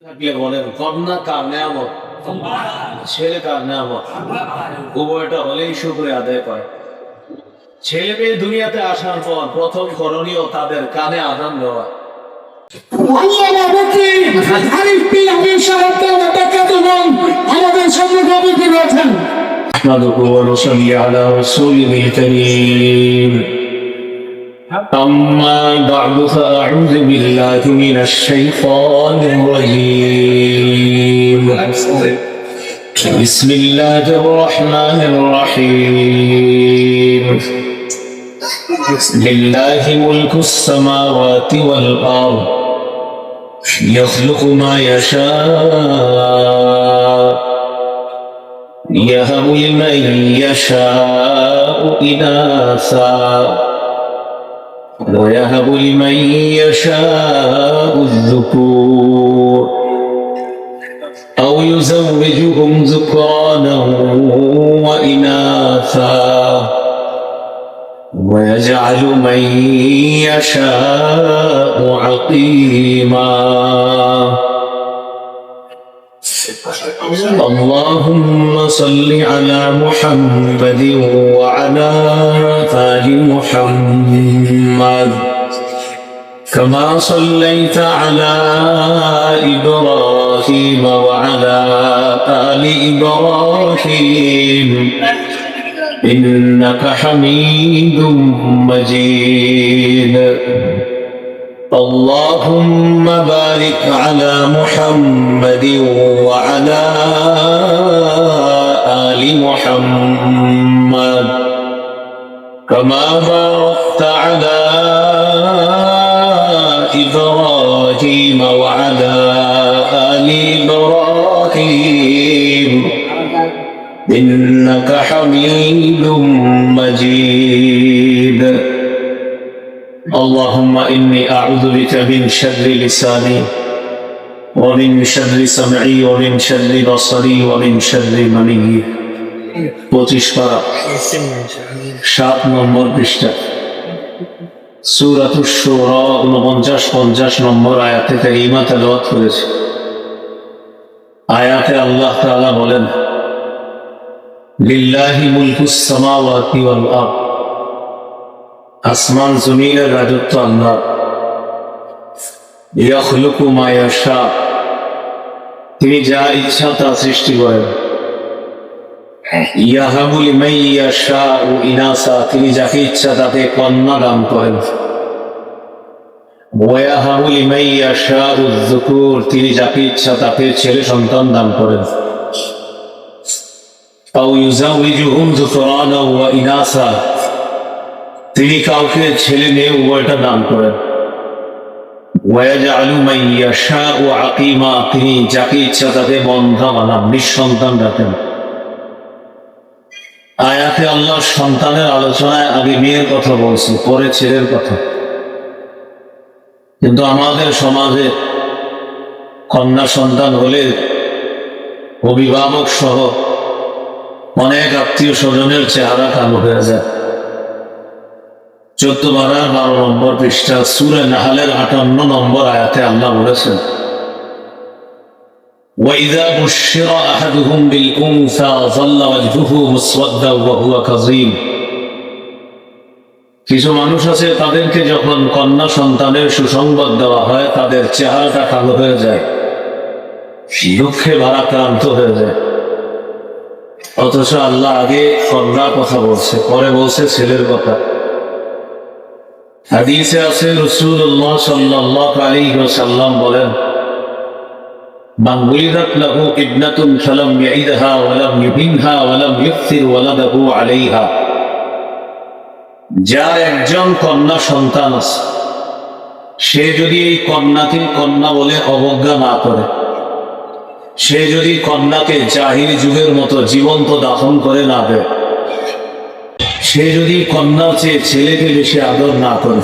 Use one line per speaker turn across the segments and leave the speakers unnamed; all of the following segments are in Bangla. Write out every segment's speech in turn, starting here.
থাকলে বলেন কন্যা কার নেয়ামত, ছেলে কার নেয়ামত? উভয়টা হলেই শুকরিয়া আদায় করে। ছেলে মেয়ে দুনিয়াতে আসার পর প্রথম করণীয় তাদের কানে আযান দেওয়া। আমাদের সামনে কবিতা রয়েছেন نحمده ونصلي على رسوله الكريم أما بعد فأعوذ بالله من الشيطان الرجيم بسم الله الرحمن الرحيم لله ملك السماوات والأرض يخلق ما يشاء يهب لمن يشاء إناثا ويهب لمن يشاء الذكور أو يزوجهم ذكرانا وإناثا ويجعل من يشاء عقيما اللهم صل على محمد وعلى آل محمد كما صليت على إبراهيم وعلى آل إبراهيم إنك حميد مجيد اللهم بارك على محمد وعلى آل محمد كما باركت على إبراهيم وعلى آل إبراهيم إنك حميد مجيد اللهم إني أعوذ بك من شر لساني ومن شر سمعي ومن شر بصري ومن شر مني 25 পারা 7 নম্বর পৃষ্ঠা সূরাতুশ শুরা 49-50 নম্বর আয়াতে কারিমা তেলাওয়াত করেছে। আয়াতে আল্লাহ তাআলা বলেন লিল্লাহি মুলকুস সামাওয়াতি ওয়াল আরদ, আসমান জমিনের রাজত্ব আল্লাহ। ইয়াখলুকু মা ইয়াশা, তিনি যা ইচ্ছা তা সৃষ্টি করেন। ইয়াহাবু লিমান ইয়াশাউ ইনাসা, তিনি যাকে ইচ্ছা তাকে কন্যা দান করেন। ওয়া ইয়াহাবু লিমান ইয়াশাউ যুকুর, তিনি যাকে ইচ্ছা তাকে ছেলে সন্তান দান করেন। আও ইউযাউযুহুম যুকরানা ওয়া ইনাসা, তিনি কাউকে ছেলে মেয়ে উভয়টা দান করেন। ওয়ায়াজআলু মান ইয়াশাউ আকিমা, তিনি যাকে ইচ্ছা তাকে বন্ধা বানান, নিঃসন্তান রাখেন। আয়াতে আল্লাহ সন্তানের আলোচনায় আগে মেয়ের কথা বলছে, পরে ছেলের কথা। কিন্তু আমাদের সমাজে কন্যা সন্তান হলে অভিভাবক সহ অনেক আত্মীয় স্বজনের চেহারা কালো হয়ে যায়। 14 পারা 12 নম্বর পৃষ্ঠা সূরা নাহলের 58 নম্বর আয়াতে আল্লাহ বলেছেন وَإِذَا بُشِّرَ أَحَدُهُمْ بِالْأُنثَى ظَلَّ وَجْهُهُ مُسْوَدًّا وَهُوَ كَظِيمٌ, কিছু মানুষ আছে তাদেরকে যখন কন্যা সন্তানের সুসংবাদ দেওয়া হয় তাদের চেহারাটা কালো হয়ে যায়, দুঃখে ভারাক্রান্ত হয়ে যায়। অথচ আল্লাহ আগে কন্যার কথা বলছে, পরে বলছে ছেলের কথা। হাদিসে আছে রাসূলুল্লাহ সাল্লাল্লাহু আলাইহি ওয়াসাল্লাম বলেন মান ওয়ালিদাত লাহু ইবনাতুন ফালাম ইয়াইদহা ওয়া লাম ইউবিনহা ওয়া লাম ইউফসির ওয়ালাদাহু আলাইহা, যার একজন কন্যা সন্তান আছে, সে যদি এই কন্যাকে কন্যা বলে অবজ্ঞা না করে, সে যদি কন্যাকে জাহিলি যুগের মতো জীবন্ত দাফন করে না দেয়, সে যদি কন্যা চেয়ে ছেলেকে বেশি আদর না করে,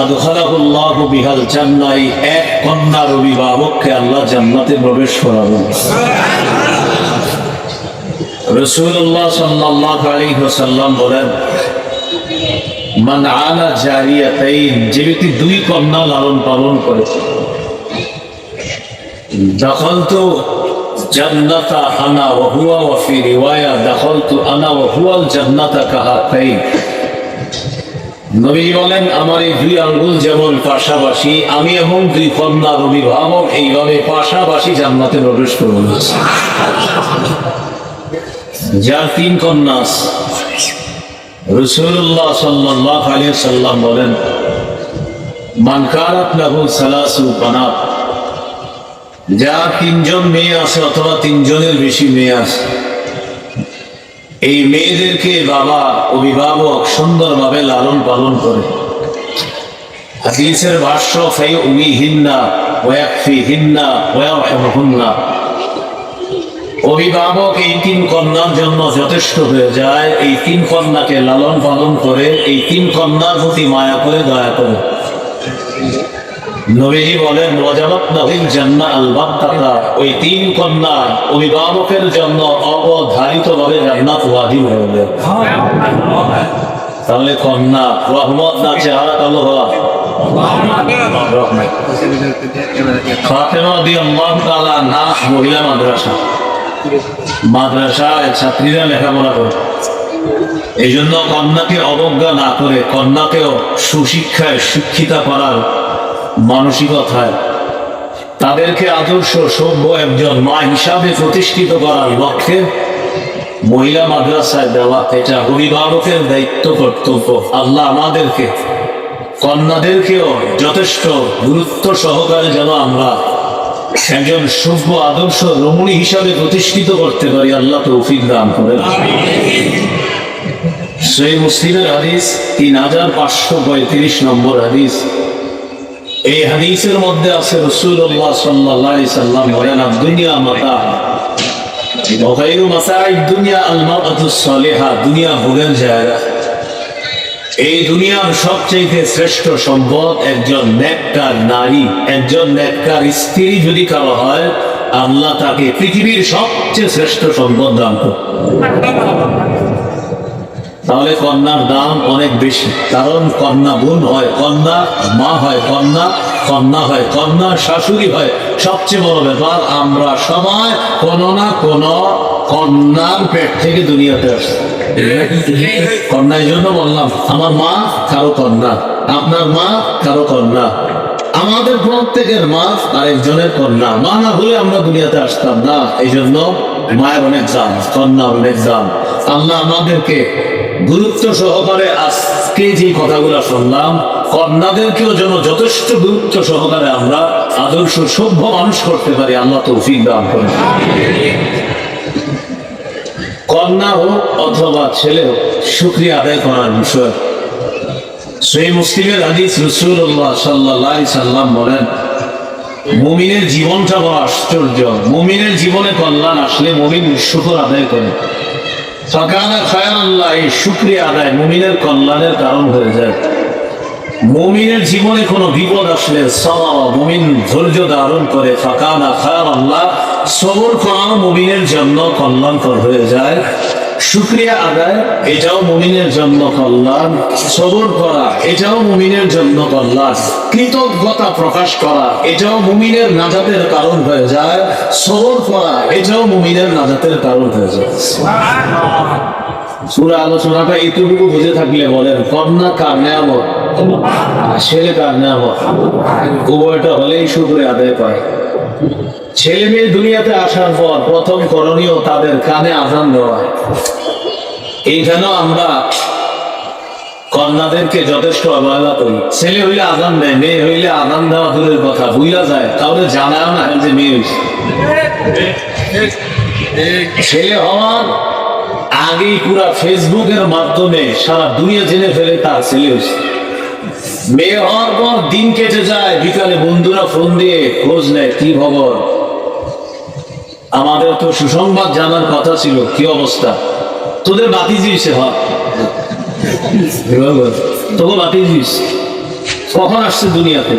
আদখালাহুল্লাহু বিহাল জান্নাহ, এক কন্যার অভিভাবককে আল্লাহ জান্নাতে প্রবেশ করাবেন। রাসূলুল্লাহ সাল্লাল্লাহু আলাইহি ওয়াসাল্লাম বলেন মান আলা জারিয়াতাইন, যে ব্যক্তি দুই কন্যা লালন পালন করে, দাখালতু জান্নাতা আনা ওয়া হুয়া ওয়া ফি রিওয়ায়া দাখালতু আনা ওয়া হুয়াল জান্নাতা কাহাতাইন। নবী বলেন, আমার এই দুই আঙ্গুল যেমন পাশাপাশি, আমি এবং দুই কন্যার অভিভাবক এইভাবে পাশাপাশি জান্নাতে প্রবেশ করব। যার তিন কন্যা আছে, রাসূলুল্লাহ সাল্লাল্লাহু আলাইহি ওয়াসাল্লাম বলেন, মান কানাত লাহু সালাসু বানাত, যার তিনজন মেয়ে আছে অথবা তিনজনের বেশি মেয়ে আছে, এই মেয়েদেরকে বাবা অভিভাবক সুন্দরভাবে লালন পালন করে। হাদিসের ভাষ্য, ফায়ুমিহিন্না ওয়া ইয়াকফিহিন্না ওয়া ইয়ারহামুহুন্না, অভিভাবক এই তিন কন্যার জন্য যথেষ্ট হয়ে যায়। এই তিন কন্যাকে লালন পালন করে, এই তিন কন্যার প্রতি মায়া করে, দয়া করে। নবীজি বলেন, ওয়াজাবাত লাহুল জান্নাহ আল-বাত্তাতা, ওই তিন কন্যা অভিভাবকের জন্য অবধারিতভাবে জান্নাত ওয়াজিব হয়ে যায়। তাহলে কন্যা রহমত না চেহারা কালো হওয়া। ফাতেমা রাদিয়াল্লাহু তাআলা না মহিলা মাদ্রাসায় ছাত্রীরা লেখাপড়া করে। এই জন্য কন্যাকে অবজ্ঞা না করে কন্যাকেও সুশিক্ষায় শিক্ষিতা করার মানসিকতায়, তাদেরকে আদর্শ সভ্য একজন মা হিসাবে প্রতিষ্ঠিত করার লক্ষ্যে মহিলা মাদ্রাসায় দেওয়া, এটা অভিভাবকের দায়িত্ব, কর্তব্য। আল্লাহ আমাদেরকে কন্যাদেরকেও যথেষ্ট গুরুত্ব সহকারে যেন আমরা একজন সভ্য আদর্শ রমণী হিসাবে প্রতিষ্ঠিত করতে পারি, আল্লাহ তৌফিক দান করেন। সহিহ মুসলিমের হাদিস 3535 নম্বর হাদিস। এই হাদিসের মধ্যে আছে রাসূলুল্লাহ সাল্লাল্লাহু আলাইহি সাল্লাম বলেন, দুনিয়া মাতা ওয়া খায়রু মাসাঈদ দুনিয়া আল মারআতুস সালিহা, দুনিয়া ভোগের জায়গা। এই দুনিয়ার সবচেয়ে শ্রেষ্ঠ সম্পদ একজন নেককার নারী, একজন নেককার স্ত্রী যদি কারো হয়, আল্লাহ তাকে পৃথিবীর সবচেয়ে শ্রেষ্ঠ সম্পদ দান করেন। তাহলে কন্যার দাম অনেক বেশি, কারণ কন্যা বোন হয়, কন্যা মা হয়, কন্যা হয়, কন্যা শাশুড়ি হয়। সবচেয়ে বড় ব্যাপার, আমরা সবাই কোনো না কোনো কন্যার পেট থেকে দুনিয়াতে আসছি। কন্যা এই জন্য বললাম, আমার মা কারো কন্যা, আপনার মা কারো কন্যা, আমাদের প্রত্যেকের মা আরেকজনের কন্যা। মা না হলে আমরা দুনিয়াতে আসতাম না। এই জন্য মায়ের অনেক দাম, কন্যা অনেক দাম। আল্লাহ আমাদেরকে গুরুত্ব সহকারে আজকে যে কথাগুলো শুনলাম, কন্যাদেরকেও যেন যথেষ্ট গুরুত্ব সহকারে আমরা আদর্শ সভ্য মানুষ করতে পারি, আল্লাহ তৌফিক দান করেন। কন্যা হোক অথবা ছেলে হোক, শুকরিয়া আদায় করার বিষয়। সহিহ মুসলিমের হাদিস, রাসূলুল্লাহ সাল্লাল্লাহু আলাইহি সাল্লাম বলেন, মুমিনের জীবনটা বড় আশ্চর্য। মুমিনের জীবনে কল্যাণ আসলে মুমিন শুকর আদায় করে। ফাকানা খায়রাল্লাহ, এই শুকরিয়া আদায় মুমিনের কল্যাণের কারণ হয়ে যায়। মুমিনের জীবনে কোনো বিপদ আসলে মুমিন ধৈর্য ধারণ করে, ফাকানা খায়রাল্লাহ, সবর করা মুমিনের জন্য কল্যাণকর হয়ে যায়। শুকরিয়া আদায় এটাও মুমিনের জন্য কল্যাণ, সবর করা এটাও মুমিনের জন্য কল্যাণ, কৃতজ্ঞতা প্রকাশ করা এটাও মুমিনের নাজাতের কারণ হয়ে যায়, সবর করা এটাও মুমিনের নাজাতের কারণ হয়ে যায়। পুরো আলোচনাটা এইটুকু বুঝে থাকলে বলেন, কন্যা কার নেয়ামত, ছেলে কার নেয়ামত, উভয়টা হলেই শুকরিয়া আদায় পায়। ছেলে মেয়ে দুনিয়াতে আসার পর প্রথম করণীয় তাদের কানে আজান দেওয়া। এইখানেও আমরা কন্যাদেরকে যথেষ্ট অবহেলা করি। ছেলে হইলে আজান দেয়, মেয়ে হইলে আজান দেওয়া দূরের কথা, ভুইলা যায়, কাউকে জানাও না যে মেয়ে হয়েছে। ছেলে হওয়ার আগেই পুরা ফেসবুকের মাধ্যমে সারা দুনিয়া জেনে ফেলে তার ছেলে হয়েছে। মেয়ে হওয়ার পর দিন কেটে যায়, বিকালে বন্ধুরা ফোন দিয়ে খোঁজ নেয়, কি খবর। আমাদের তো সুসংবাদ জানার কথা ছিল, কি অবস্থা, তোদের বাতিজি হয়েছে, তোকে বাতিজি কখন আসছে দুনিয়াতে,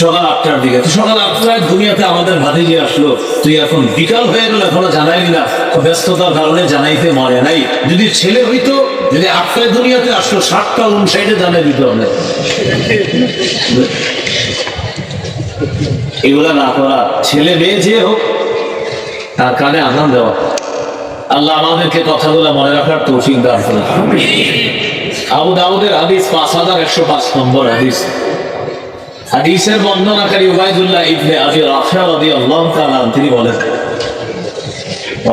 সকাল 8টার দিকে। সকাল 8টায় দুনিয়াতে আমাদের ভাতিজি আসলো, তুই এখন বিকাল হয়ে গেল এখনো জানাইলি না। ব্যস্ততার কারণে জানাইতে মনে নাই। যদি ছেলে হইতো, যদি 8টায় দুনিয়াতে আসলো, 7টা 59 জানাই দিতে হবে। এগুলা না করা, ছেলে মেয়ে যে হোক তার কানে আজান দেওয়া। আল্লাহ আমাদেরকে কথাগুলো মনে রাখার তৌফিক দান করুন। আবু দাউদের হাদিস 5105 নম্বর হাদিস। হাদিসের বর্ণনাকারী উবাইদুল্লাহ ইবনে আবি রাফা রাদিয়াল্লাহু তাআলা তিনি বলেন,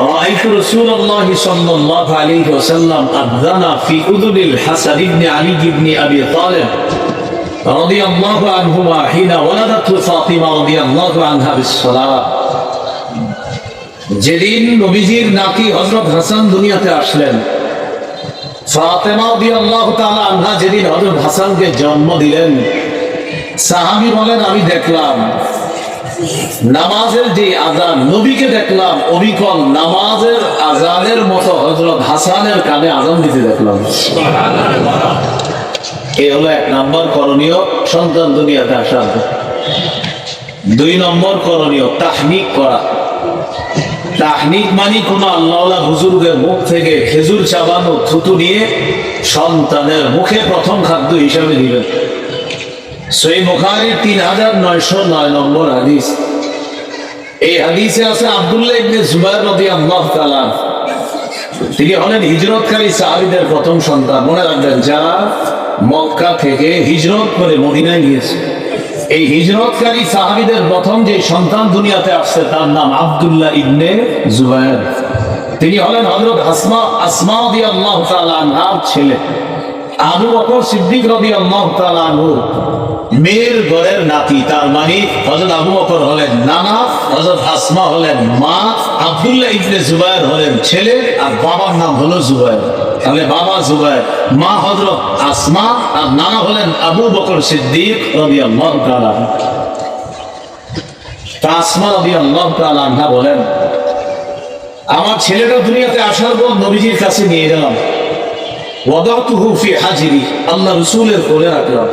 রাআইতু রাসূলুল্লাহ সাল্লাল্লাহু আলাইহি ওয়াসাল্লাম আযানা ফি উযুনিল হাসান ইবনে আলী ইবনে আবি তালিব রাদিয়াল্লাহু আনহুমা হিনা ওয়ালাদাতহু ফাতিমা রাদিয়াল্লাহু আনহা বিস-সালাহ। যেদিন নবীজির নাতি হযরত হাসান দুনিয়াতে আসলেন, ফাতেমা রাদিয়াল্লাহু তাআলা আনহা যেদিন হযরত হাসানকে জন্ম দিলেন, সাহাবী বলেন আমি দেখলাম নামাজের যে আজান, নবীকে দেখলাম অবিকল নামাজের আজানের মতো হযরত হাসানের কানে আজান দিতে দেখলাম। এই হলো 1 নম্বর করণীয় সন্তান দুনিয়াতে আসার। 2 নম্বর করণীয় তাহনিক করা। তাহনিক মানে কোন আল্লাহওয়ালা হুজুরদের মুখ থেকে খেজুর চাবানো থুতু নিয়ে সন্তানের মুখে প্রথম খাদ্য হিসাবে দিবেন। সহিহ বুখারীর 3909 নম্বর হাদিস। এই হাদিসে আছে আব্দুল্লাহ ইবনে জুবাইর রাদিয়াল্লাহু তাআলা, তিনি হলেন হিজরতকারী সাহাবীদের প্রথম সন্তান। মনে রাখবেন, যারা মক্কা থেকে হিজরত করে মদিনায় গিয়েছে, এই হিজরতকারী সাহাবীদের প্রথম যে সন্তান দুনিয়াতে আসছে তার নাম আব্দুল্লাহ ইবনে জুবাইর। তিনি হলেন হযরত আসমা রাদিয়াল্লাহু তাআলা আনহার ছেলে। আবু বকর সিদ্দিক রাদিয়াল্লাহু তাআলা আনহু মেয়ের ঘরের নাতি, তার মানে হযরত আবু বকর হলেন নানা, হযরত আসমা হলেন মা, আব্দুল্লাহ ইবনে জুবাইর হলেন ছেলে, আর বাবার নাম হলো জুবাইর। তাহলে বাবা জুবাইর, মা হযরত আসমা, আর নানা হলেন আবু বকর সিদ্দিক রাদিয়াল্লাহু তাআলা। আসমা রাদিয়াল্লাহু তাআলা আনহা বলেন, আমার ছেলেটা দুনিয়াতে আসার পর নবীজির কাছে নিয়ে গেলাম, ওয়াদাতুহু ফি হাজরি, আল্লাহ রাসূলের কোলে রাখলাম।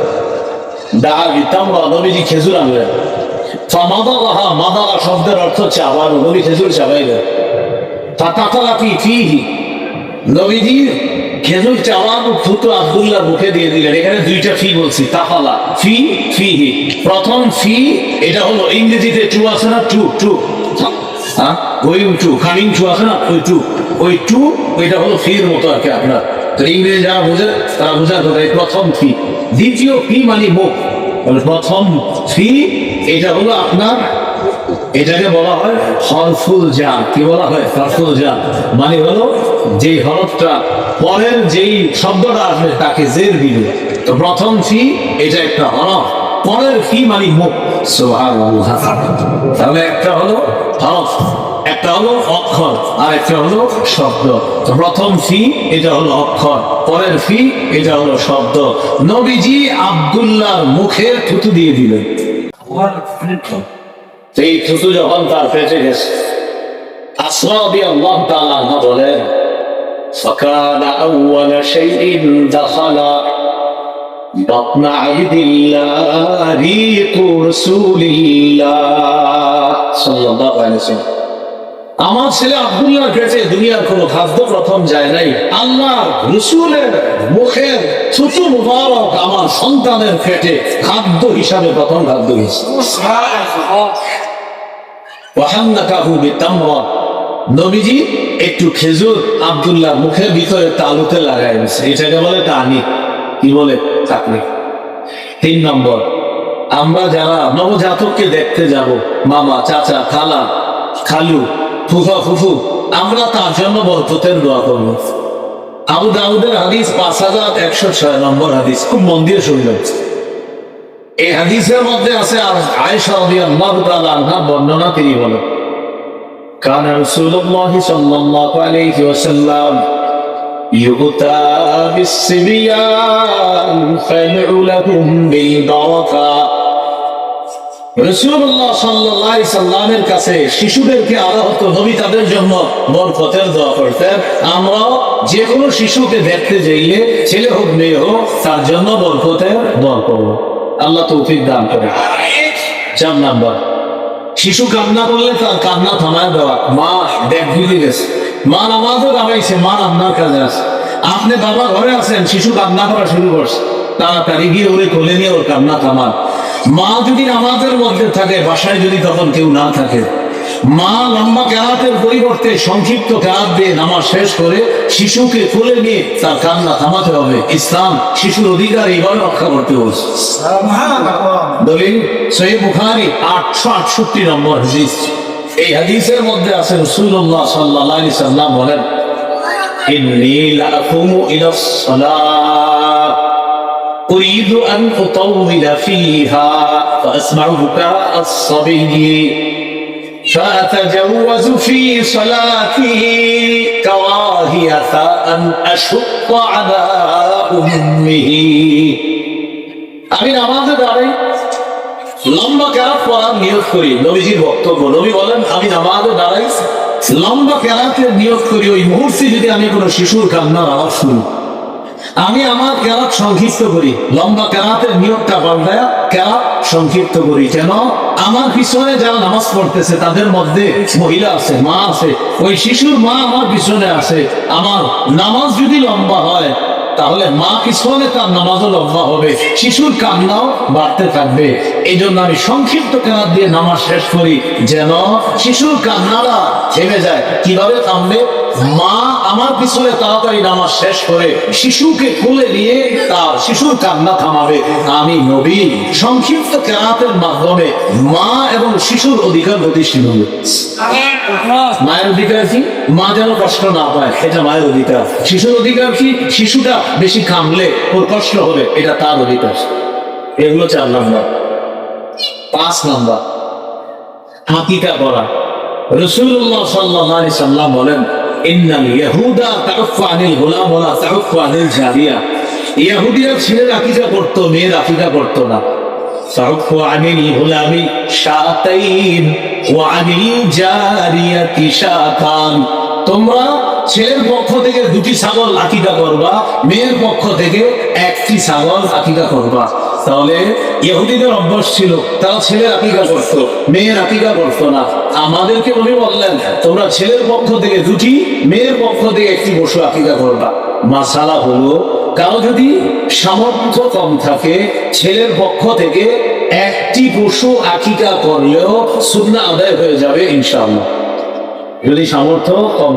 নবীজি খেজুর আনলেন। মাদালা শব্দের অর্থ হচ্ছে আবার নবী খেজুর চাবাইলেন। নবীজি খেজুর চাবানো থুতু আব্দুল্লাহর মুখে দিয়ে দিলেন। এখানে 2টা ফি বলছি, তাফালা ফি ফিহি। প্রথম ফি, এটা হলো ইংরেজিতে টু আছে না, টু টু, হ্যাঁ ওই টু, কামিং টু আছে না, ওই টু, ওই টু, ওইটা হলো ফির মতো আর কি। আপনার তো ইংরেজি যারা বোঝে তারা বোঝার কথা, প্রথম ফি। দ্বিতীয় ফি মানে মুখ, প্রথম ফি এটা হলো আপনার, এটাকে বলা হয় হরফুল জা। কি বলা হয়? হরফুল জা মানে হলো যেই হরফটা পরের যেই শব্দটা আসবে তাকে জের দিবে। তো প্রথম ফি এটা একটা হরফ, পরের ফি মানে মুখ। সুবহানাল্লাহ। তাহলে একটা হলো হরফ, একটা হলো অক্ষর, আর একটা হলো শব্দ। তো প্রথম ফি এটা হলো অক্ষর, পরের ফি এটা হলো শব্দ। নবীজি আব্দুল্লাহর মুখে থুতু দিয়ে দিলেন। এই থুতু যখন তার পেটে গেছে, আসমা রাদিয়াল্লাহু তাআলা আনহা বলেন, ফাকানা আউওয়ালা শাইইন দাখালা বাতনা আবদিল্লাহ রিকু রাসূলিল্লাহ সাল্লাল্লাহু আলাইহি ওয়াসাল্লাম। আমার ছেলে আব্দুল্লাহর পেটে দুনিয়ার কোনো খাদ্য প্রথম যায় নাই, আল্লাহর রাসূলের মুখের থুতু মুবারক আমার সন্তানের পেটে খাদ্য হিসাবে প্রথম খাদ্য হয়েছে। ওয়াহান্নাকাহু বিতামরা, নবীজি একটু খেজুর আব্দুল্লাহর মুখের ভিতরে তালুতে লাগাই দিয়েছে। এটাকে বলে তাহনিক। কি বলে? তাহনিক। 3 নম্বর, আমরা যারা নবজাতককে দেখতে যাব, মামা, চাচা, খালা, খালু, ফুফা, ফুফু, আমরা তার জন্য বরকতের দোয়া করব। আবু দাউদের হাদিস 5106 নম্বর হাদিস। খুব মন দিয়ে শুনবেন। এই হাদিসের মধ্যে আছে আয়েশা রাদিয়াল্লাহু তাআলা আনহা বর্ণনা, তিনি বলেন, কানা রাসূলুল্লাহ সাল্লাল্লাহু আলাইহি ওয়াসাল্লাম ইউতা বিসসিবিয়ান ফাদউ লাহুম বিল বারাকা। রাসূলুল্লাহ সাল্লাল্লাহু আলাইহি সাল্লামের কাছে শিশুদেরকে আনা হতো, নবী তাদের জন্য বরকতের দোয়া করতেন। আমরা যে কোনো শিশুকে দেখতে যাইলে, ছেলে হোক মেয়ে হোক, তার জন্য বরকতের দোয়া করব। আল্লাহ তৌফিক দান করে। 4 নাম্বার, শিশু কান্না করলে তার কান্না থামায় দেওয়া। মা দেখ ভুলে গেছে, মা নামাজও দাঁড়াইছে, মা রান্নার কাজে আছে, আপনি বাবা ঘরে আছেন, শিশু কান্না করা শুরু করছে, তাড়াতাড়ি গিয়ে ওরে কোলে নিয়ে ওর কান্না থামান। মা যদি নামাজের মধ্যে থাকে, বাসায় যদি তখন কেউ না থাকে, মা লম্বা কেরাতের পরিবর্তে সংক্ষিপ্ত কেরাত দিয়ে নামাজ শেষ করে শিশুকে কোলে নিয়ে তার কান্না থামাতে হবে। ইসলাম শিশুর অধিকার এইভাবে রক্ষা করতে বলছে। দলিল সহিহ বুখারী 868 নম্বর হাদিস। এই হাদিসের মধ্যে আছে রাসূলুল্লাহ সাল্লাল্লাহু আলাইহি সাল্লাম বলেন, ইন্নী লাকুমু ইলাস সালাহ উরিদু আন উতাওবিলা ফিহা ফাসমাউ বুকা আস-সাবিয়্যি فأتجوز في صلاتي كراهية أن أشق على أمه। আমি নামাজে দাঁড়াই, লম্বা কেরাত পড়ার নিয়ত করি। নবীজির বক্তব্য, নবী বলেন আমি নামাজে দাঁড়াই, লম্বা কেরাতের নিয়ত করি। ওই মুহূর্তে যদি আমি কোনো শিশুর কান্নার আওয়াজ শুনি, আমি আমার কেরাত সংক্ষিপ্ত করি। লম্বা কেরাতের নিয়তটা পাল্টায়া কেরাত সংক্ষিপ্ত করি, কেন আমার পিছনে যারা নামাজ পড়তেছে তাদের মধ্যে মহিলা আছে, মা আছে, ওই শিশুর মা আমার পিছনে আছে। আমার নামাজ যদি লম্বা হয় তাহলে মা পিছনে তার নামাজও লম্বা হবে, শিশুর কান্নাও বাড়তে থাকবে। এই জন্য আমি সংক্ষিপ্ত কেরাত দিয়ে নামাজ শেষ করি, যেন শিশুর কান্নাটা থেমে যায়। কিভাবে থামবে? মা আমার পিছনে তাড়াতাড়ি নামাজ শেষ করে শিশুকে কোলে নিয়ে তার শিশুর কান্না থামাবে। আমি নবী সংক্ষিপ্ত কেরাতের মাধ্যমে মা এবং শিশুর অধিকার প্রতিষ্ঠিত হবে। মায়ের অধিকার কি? মা যেন কষ্ট না পায়, এটা মায়ের অধিকার। শিশুর অধিকার কি? শিশুটা বেশি কামলে ওর কষ্ট হবে, এটা তার অধিকার। এগুলো 4 নাম্বার। 5 নাম্বার আকিকা করা। রাসূলুল্লাহ সাল্লাল্লাহু আলাইহি সাল্লাম বলেন, ইন্নাল ইয়াহুদা তাউফু আনিল গোলাম ওয়া তাউফু আনিল জারিয়া। ইহুদিরা ছেলের আকিকা করত, মেয়ের আকিকা করত না। তাউফু আনিল গোলামি শাতাইন ওয়া আনিল জারিয়াতি শাতান। তোমরা ছেলের পক্ষ থেকে 2টি ছাগল আকিকা করবা, মেয়ের পক্ষ থেকে 1টি ছাগল আকিকা করবা। তাহলে ইহুদিদের অভ্যাস ছিল, তারা ছেলের আকিকা করত, মেয়ের আকিকা করত না। আমাদেরকে নবী বললেন, তোমরা ছেলের পক্ষ থেকে 2টি, মেয়ের পক্ষ থেকে 1টি পশু আকিকা করবা। মাসালা হলো, কারো যদি সামর্থ্য কম থাকে, ছেলের পক্ষ থেকে 1টি পশু আকিকা করলেও সুন্নাহ আদায় হয়ে যাবে ইনশাআল্লাহ। যদি সামর্থ্য কম